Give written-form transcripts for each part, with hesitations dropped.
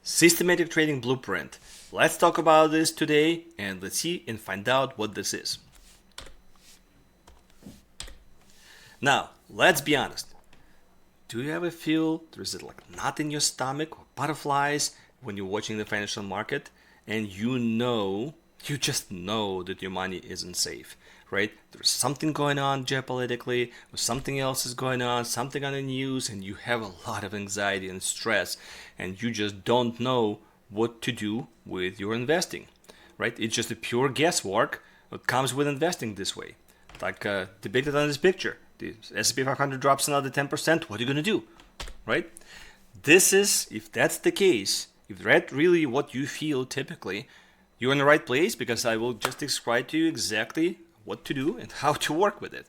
Systematic trading blueprint. Let's talk about this today and let's see and find out what this is. Now, let's be honest. Do you ever feel there's like knot in your stomach or butterflies when you're watching the financial market and you just know that your money isn't safe, right? There's something going on geopolitically, or something else is going on, something on the news, and you have a lot of anxiety and stress, and you just don't know what to do with your investing, right? It's just a pure guesswork that comes with investing this way. Like depicted on this picture. The S&P 500 drops another 10%. What are you going to do, right? This is, if that's the case, if that's really what you feel typically, you're in the right place because I will just describe to you exactly what to do and how to work with it.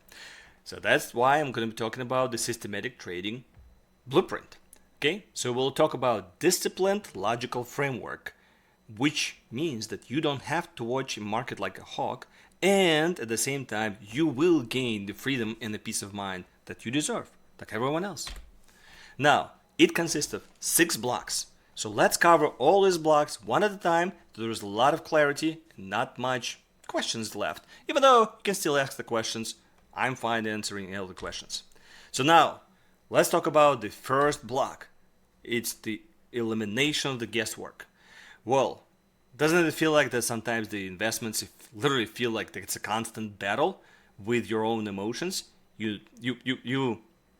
So that's why I'm going to be talking about the systematic trading blueprint. Okay, so we'll talk about disciplined logical framework, which means that you don't have to watch a market like a hawk, and at the same time, you will gain the freedom and the peace of mind that you deserve, like everyone else. Now, it consists of 6 blocks. So let's cover all these blocks one at a time. There's a lot of clarity and not much questions left. Even though you can still ask the questions, I'm fine answering all the questions. So now, let's talk about the first block. It's the elimination of the guesswork. Well, doesn't it feel like that sometimes the investments literally feel like it's a constant battle with your own emotions? You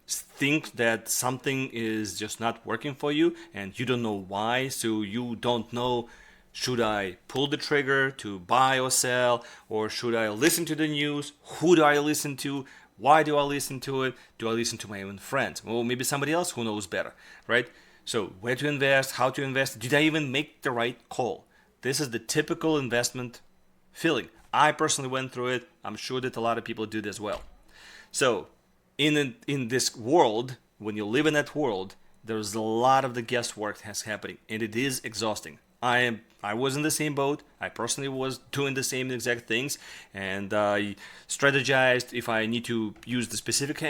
think that something is just not working for you and you don't know why, so you don't know, should I pull the trigger to buy or sell, or should I listen to the news? Who do I listen to? Why do I listen to it? Do I listen to my own friends? Or maybe somebody else who knows better, right? So where to invest, how to invest, did I even make the right call? This is the typical investment feeling. I personally went through it. I'm sure that a lot of people do this as well. So in this world, when you live in that world, there's a lot of the guesswork that's happening, and it is exhausting. I was in the same boat. I personally was doing the same exact things, and I strategized if I need to use the specific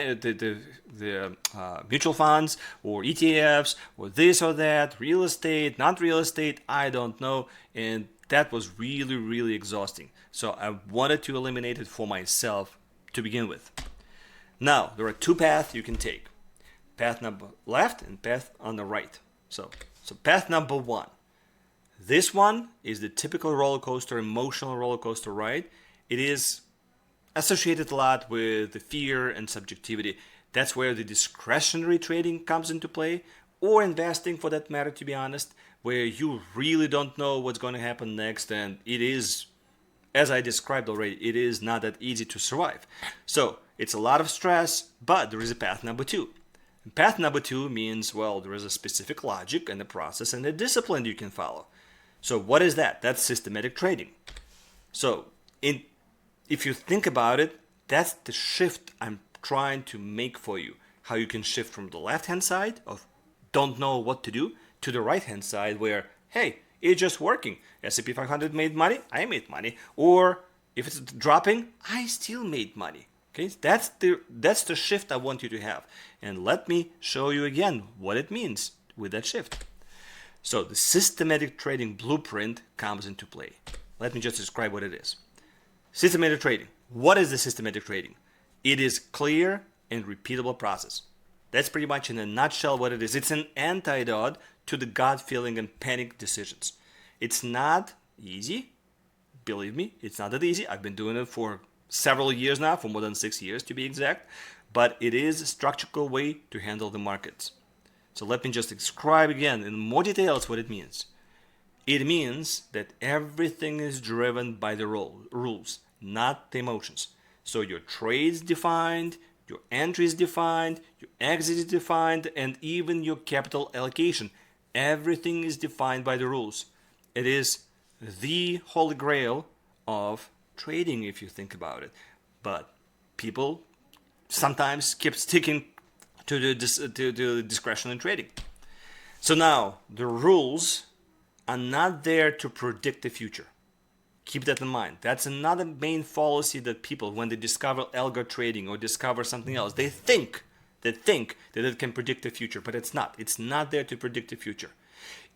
mutual funds or ETFs or this or that, real estate, not real estate, I don't know, and that was really, really exhausting. So I wanted to eliminate it for myself to begin with. Now, there are 2 paths you can take. Path number left and path on the right. So path number 1. This one is the typical roller coaster, emotional roller coaster ride. It is associated a lot with the fear and subjectivity. That's where the discretionary trading comes into play, or investing for that matter, to be honest, where you really don't know what's going to happen next, and it is, as I described already, it is not that easy to survive. So it's a lot of stress, but there is a path number 2. And path number 2 means, well, there is a specific logic and a process and a discipline you can follow. So what is that? That's systematic trading. So if you think about it, that's the shift I'm trying to make for you. How you can shift from the left-hand side of don't know what to do to the right-hand side where, hey, it's just working. S&P 500 made money, I made money. Or if it's dropping, I still made money. Okay, that's the shift I want you to have. And let me show you again what it means with that shift. So the systematic trading blueprint comes into play. Let me just describe what it is. Systematic trading. What is the systematic trading? It is clear and repeatable process. That's pretty much in a nutshell what it is. It's an antidote to the gut feeling and panic decisions. It's not easy. Believe me, it's not that easy. I've been doing it for several years now, for more than 6 years to be exact. But it is a structural way to handle the markets. So let me just describe again in more details what it means. It means that everything is driven by the rules, not the emotions. So your trades defined, your entries defined, your exit is defined, and even your capital allocation. Everything is defined by the rules. It is the holy grail of trading if you think about it. But people sometimes keep sticking to the discretionary trading. So now, the rules are not there to predict the future. Keep that in mind. That's another main fallacy that people, when they discover algo trading or discover something else, they think that think that it can predict the future, but it's not. It's not there to predict the future.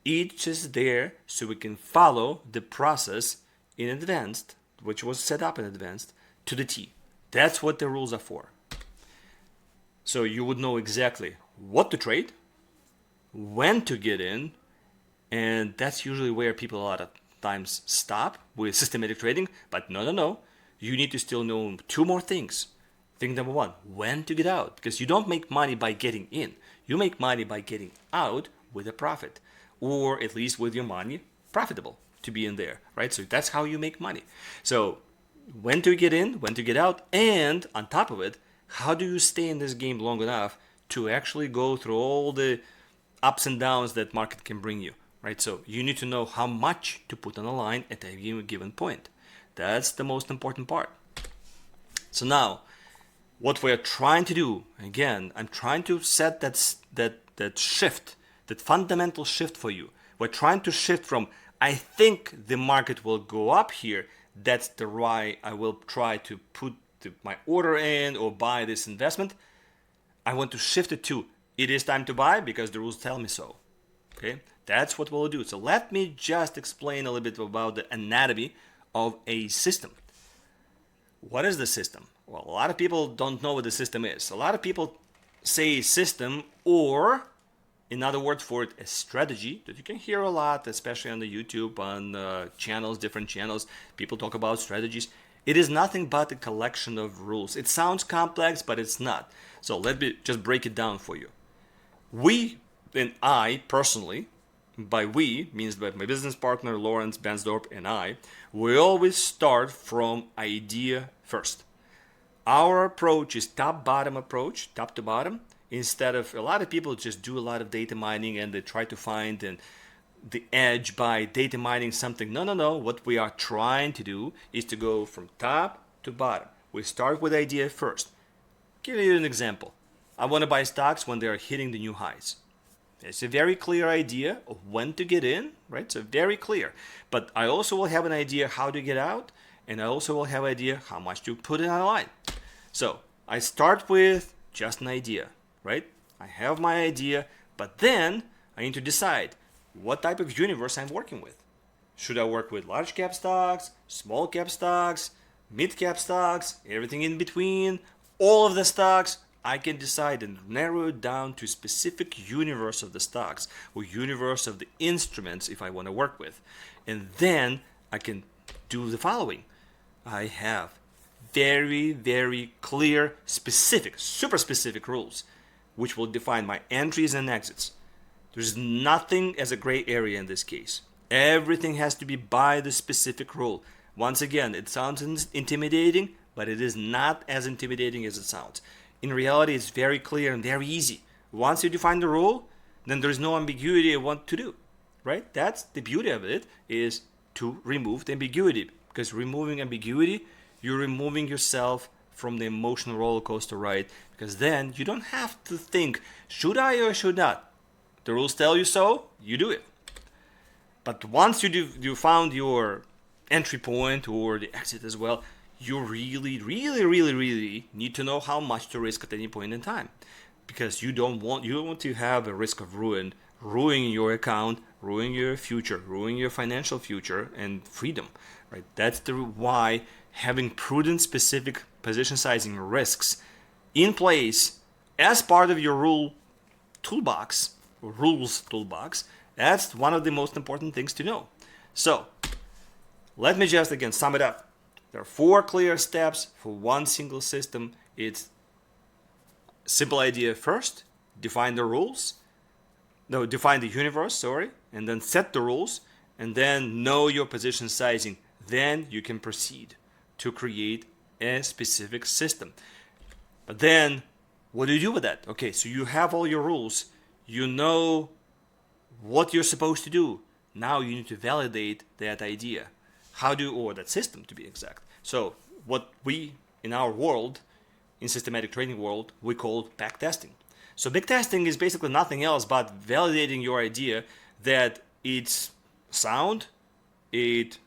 It's just there so we can follow the process in advance, which was set up in advance, to the T. That's what the rules are for. So you would know exactly what to trade, when to get in, and that's usually where people a lot of times stop with systematic trading. But no. You need to still know two more things. Thing number one, when to get out. Because you don't make money by getting in. You make money by getting out with a profit. Or at least with your money profitable to be in there, right? So that's how you make money. So when to get in, when to get out, and on top of it, how do you stay in this game long enough to actually go through all the ups and downs that market can bring you, right? So you need to know how much to put on the line at a given point. That's the most important part. So now, what we're trying to do, again, I'm trying to set that shift, that fundamental shift for you. We're trying to shift from, I think the market will go up here, that's the why I will try to put my order in or buy this investment. I want to shift it to, it is time to buy because the rules tell me so. Okay, that's what we'll do. So let me just explain a little bit about the anatomy of a system. What is the system? Well, a lot of people don't know what the system is. A lot of people say system, or another word for it, a strategy, that you can hear a lot, especially on the YouTube, on channels, different channels. People talk about strategies. It is nothing but a collection of rules. It sounds complex, but it's not. So let me just break it down for you. We, and I personally, by we means by my business partner Lawrence Bensdorp and I, we always start from idea first. Our approach is top-bottom approach, top to bottom, instead of, a lot of people just do a lot of data mining and they try to find the edge by data mining something. No. What we are trying to do is to go from top to bottom. We start with idea first. Give you an example. I want to buy stocks when they are hitting the new highs. It's a very clear idea of when to get in, right? So very clear. But I also will have an idea how to get out, and I also will have an idea how much to put in on the line. So I start with just an idea, right? I have my idea, but then I need to decide what type of universe I'm working with. Should I work with large cap stocks, small cap stocks, mid cap stocks, everything in between, all of the stocks? I can decide and narrow it down to a specific universe of the stocks or universe of the instruments if I want to work with. And then I can do the following. I have very, very clear, specific, super specific rules which will define my entries and exits. There's nothing as a gray area in this case. Everything has to be by the specific rule. Once again, it sounds intimidating, but it is not as intimidating as it sounds. In reality, it's very clear and very easy. Once you define the rule, then there's no ambiguity of what to do, right? That's the beauty of it, is to remove the ambiguity. Because removing ambiguity, you're removing yourself from the emotional roller coaster ride. Because then you don't have to think, should I or should not? The rules tell you so, you do it. But once you found your entry point or the exit as well, you really need to know how much to risk at any point in time, because you don't want to have a risk of ruining your account, ruining your future, ruining your financial future and freedom, right? That's the why having prudent, specific position sizing risks in place as part of your rules toolbox, that's one of the most important things to know. So let me just again sum it up. There are 4 clear steps for one single system. It's simple idea first, define the universe, and then set the rules, and then know your position sizing. Then you can proceed to create a specific system. But then, what do you do with that? Okay, so you have all your rules. You know what you're supposed to do. Now you need to validate that idea. Or that system to be exact. So what we, in our world, in systematic trading world, we call backtesting. So backtesting is basically nothing else but validating your idea that it's sound, it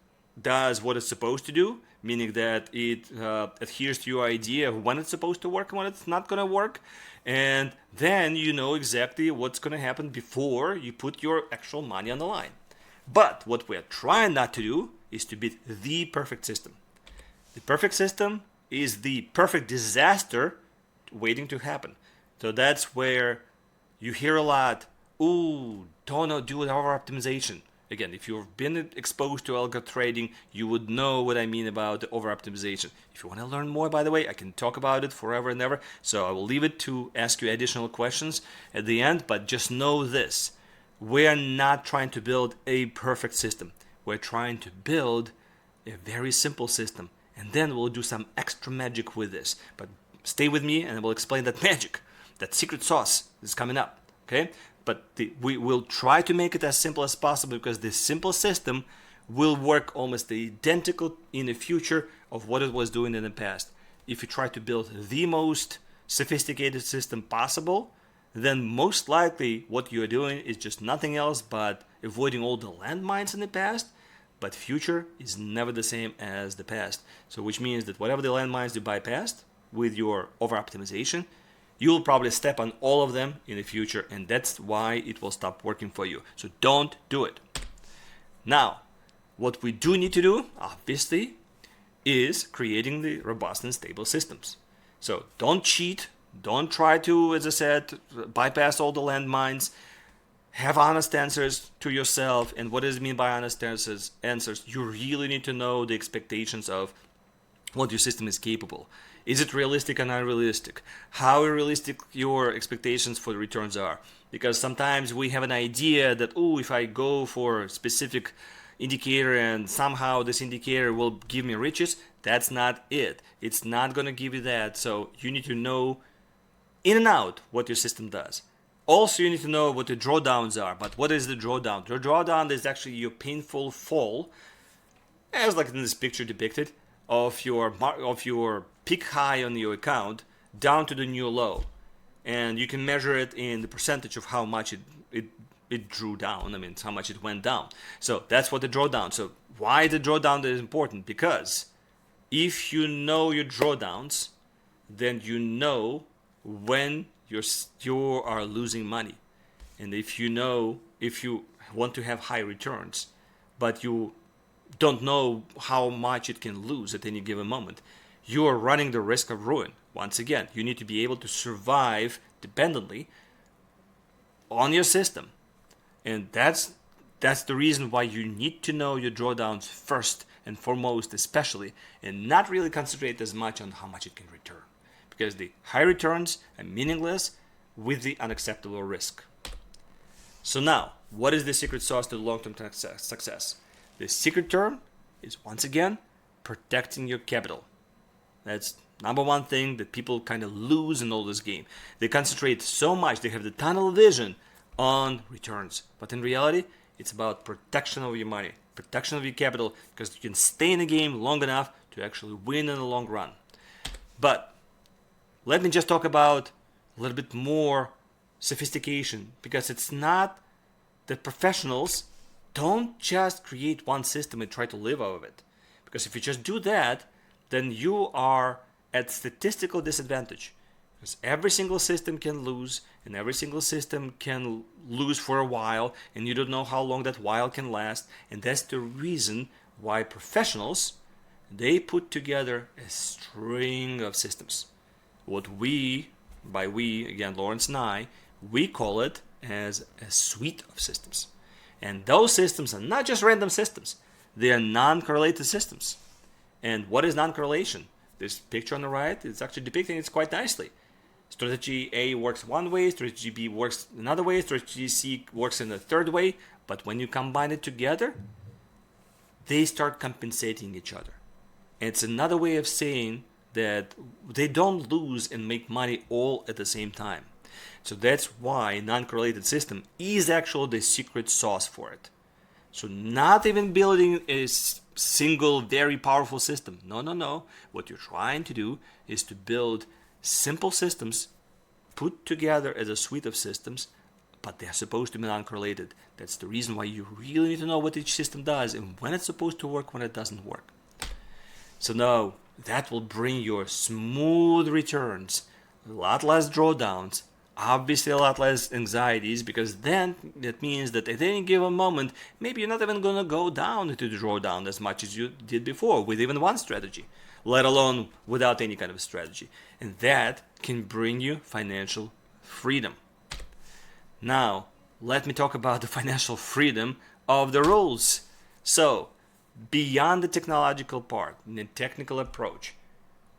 does what it's supposed to do, meaning that it adheres to your idea of when it's supposed to work and when it's not going to work. And then you know exactly what's going to happen before you put your actual money on the line. But what we're trying not to do is to build the perfect system. The perfect system is the perfect disaster waiting to happen. So that's where you hear a lot, ooh, don't do over optimization. Again, if you've been exposed to algo trading, you would know what I mean about the over optimization. If you want to learn more, by the way, I can talk about it forever and ever. So I will leave it to ask you additional questions at the end, but just know this. We're not trying to build a perfect system. We're trying to build a very simple system, and then we'll do some extra magic with this. But stay with me and I will explain that magic. That secret sauce is coming up, okay? But we will try to make it as simple as possible, because this simple system will work almost identical in the future of what it was doing in the past. If you try to build the most sophisticated system possible, then most likely what you're doing is just nothing else but avoiding all the landmines in the past. But future is never the same as the past. So which means that whatever the landmines you bypassed with your over optimization, you'll probably step on all of them in the future, and that's why it will stop working for you. So don't do it. Now, what we do need to do, obviously, is creating the robust and stable systems. So don't cheat. Don't try to, as I said, bypass all the landmines. Have honest answers to yourself. And what does it mean by honest answers? You really need to know the expectations of what your system is capable. Is it realistic and unrealistic? How realistic your expectations for the returns are? Because sometimes we have an idea that, oh, if I go for a specific indicator and somehow this indicator will give me riches, that's not it. It's not going to give you that. So you need to know in and out what your system does. Also, you need to know what the drawdowns are. But what is the drawdown? The drawdown is actually your painful fall, as like in this picture depicted, of your peak high on your account down to the new low. And you can measure it in the percentage of how much it drew down. I mean, how much it went down. So that's what the drawdown. So why the drawdown is important? Because if you know your drawdowns, then you know when you are losing money. And if you want to have high returns, but you don't know how much it can lose at any given moment, you are running the risk of ruin. Once again, you need to be able to survive dependently on your system. And that's the reason why you need to know your drawdowns first and foremost, especially, and not really concentrate as much on how much it can return. Because the high returns are meaningless with the unacceptable risk. So now, what is the secret sauce to long-term success? The secret term is, once again, protecting your capital. That's number one thing that people kind of lose in all this game. They concentrate so much, they have the tunnel vision on returns. But in reality, it's about protection of your money, protection of your capital, because you can stay in the game long enough to actually win in the long run. But let me just talk about a little bit more sophistication, because it's not that professionals don't just create one system and try to live out of it. Because if you just do that, then you are at statistical disadvantage. Because every single system can lose, and every single system can lose for a while, and you don't know how long that while can last. And that's the reason why professionals, they put together a string of systems. What by we, again, Lawrence and I, we call it as a suite of systems. And those systems are not just random systems. They are non-correlated systems. And what is non-correlation? This picture on the right is actually depicting it quite nicely. Strategy A works one way, strategy B works another way, strategy C works in a third way. But when you combine it together, they start compensating each other. And it's another way of saying that they don't lose and make money all at the same time. So that's why non-correlated system is actually the secret sauce for it. So not even building a single very powerful system. No. What you're trying to do is to build simple systems put together as a suite of systems, but they're supposed to be non-correlated. That's the reason why you really need to know what each system does and when it's supposed to work, when it doesn't work. So now that will bring your smooth returns, a lot less drawdowns, obviously a lot less anxieties, because then that means that at any given moment, maybe you're not even going to go down into the drawdown as much as you did before with even one strategy, let alone without any kind of strategy. And that can bring you financial freedom. Now, let me talk about the financial freedom of the rules. So, beyond the technological part and the technical approach,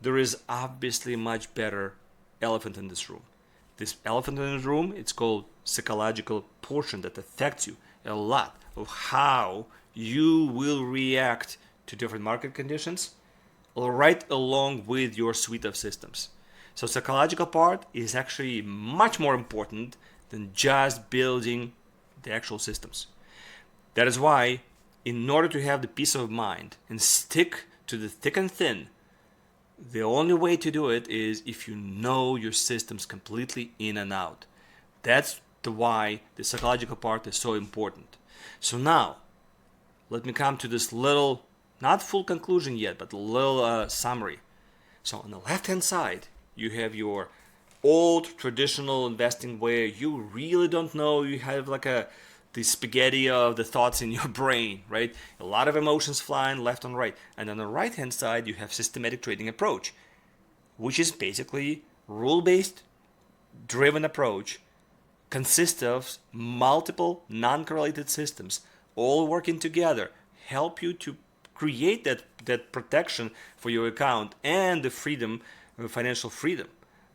there is obviously a much better elephant in this room. This elephant in the room, it's called psychological portion that affects you a lot of how you will react to different market conditions right along with your suite of systems. So psychological part is actually much more important than just building the actual systems. That is why, in order to have the peace of mind and stick to the thick and thin, the only way to do it is if you know your systems completely in and out. That's why the psychological part is so important. So now, let me come to this little, not full conclusion yet, but a little summary. So on the left-hand side, you have your old traditional investing where you really don't know. You have like the spaghetti of the thoughts in your brain, right? A lot of emotions flying left and right. And on the right-hand side, you have systematic trading approach, which is basically rule-based driven approach, consists of multiple non-correlated systems all working together, help you to create that protection for your account and the freedom, financial freedom,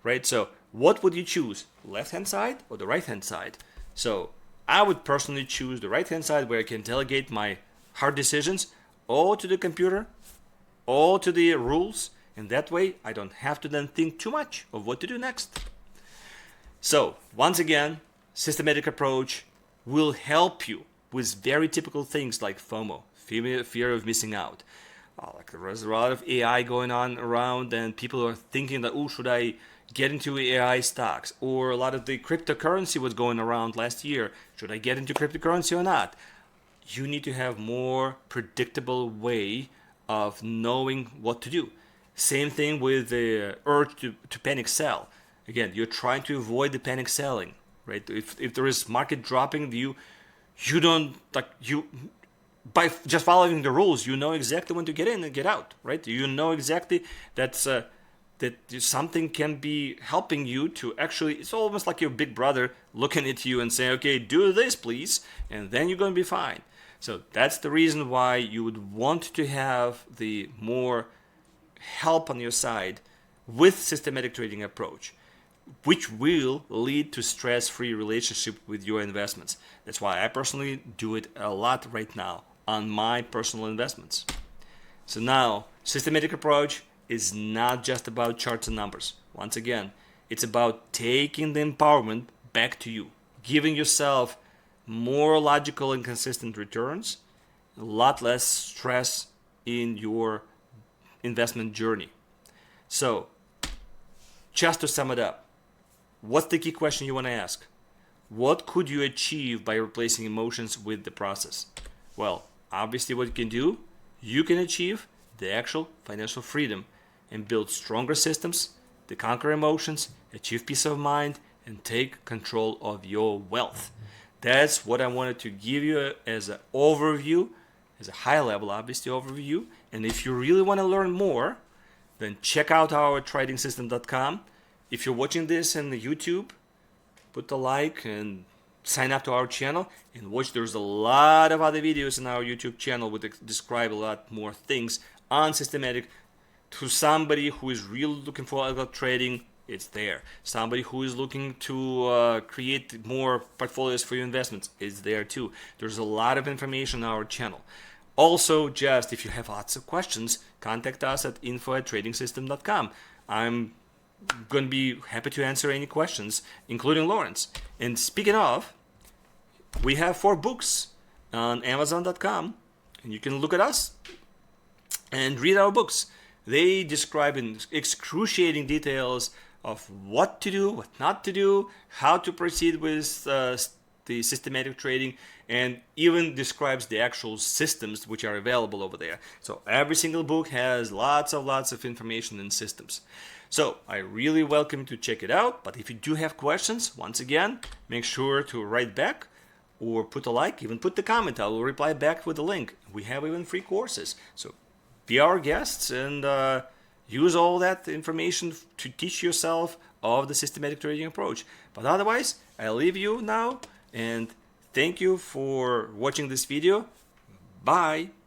right? So what would you choose, left-hand side or the right-hand side? So I would personally choose the right-hand side where I can delegate my hard decisions all to the computer, all to the rules, and that way I don't have to then think too much of what to do next. So once again, systematic approach will help you with very typical things like FOMO, fear of missing out. Like there's a lot of AI going on around and people are thinking that, oh, should I get into AI stocks? Or a lot of the cryptocurrency was going around last year. Should I get into cryptocurrency or not? You need to have more predictable way of knowing what to do. Same thing with the urge to panic sell. Again, you're trying to avoid the panic selling, right? If there is market dropping, you don't like you by just following the rules, you know exactly when to get in and get out, right? You know exactly that something can be helping you to actually, it's almost like your big brother looking at you and saying, okay, do this, please, and then you're going to be fine. So that's the reason why you would want to have the more help on your side with systematic trading approach, which will lead to stress-free relationship with your investments. That's why I personally do it a lot right now on my personal investments. So now, systematic approach is not just about charts and numbers. Once again, it's about taking the empowerment back to you, giving yourself more logical and consistent returns, a lot less stress in your investment journey. So, just to sum it up, what's the key question you want to ask? What could you achieve by replacing emotions with the process? Well, obviously what you can achieve the actual financial freedom and build stronger systems to conquer emotions, achieve peace of mind, and take control of your wealth. That's what I wanted to give you as an overview, as a high level, obviously, overview. And if you really want to learn more, then check out our tradingsystem.com. If you're watching this on the YouTube, put a like and sign up to our channel and watch. There's a lot of other videos in our YouTube channel which describe a lot more things on systematic. To somebody who is really looking for algo trading, it's there. Somebody who is looking to create more portfolios for your investments, it's there too. There's a lot of information on our channel. Also, just if you have lots of questions, contact us at info@tradingsystem.com. I'm going to be happy to answer any questions, including Lawrence. And speaking of, we have 4 books on Amazon.com, and you can look at us and read our books. They describe in excruciating details of what to do, what not to do, how to proceed with the systematic trading, and even describes the actual systems which are available over there. So every single book has lots of information and systems. So I really welcome you to check it out. But if you do have questions, once again, make sure to write back or put a like, even put the comment. I will reply back with a link. We have even free courses. So be our guests and use all that information to teach yourself of the systematic trading approach. But otherwise, I leave you now and thank you for watching this video. Bye.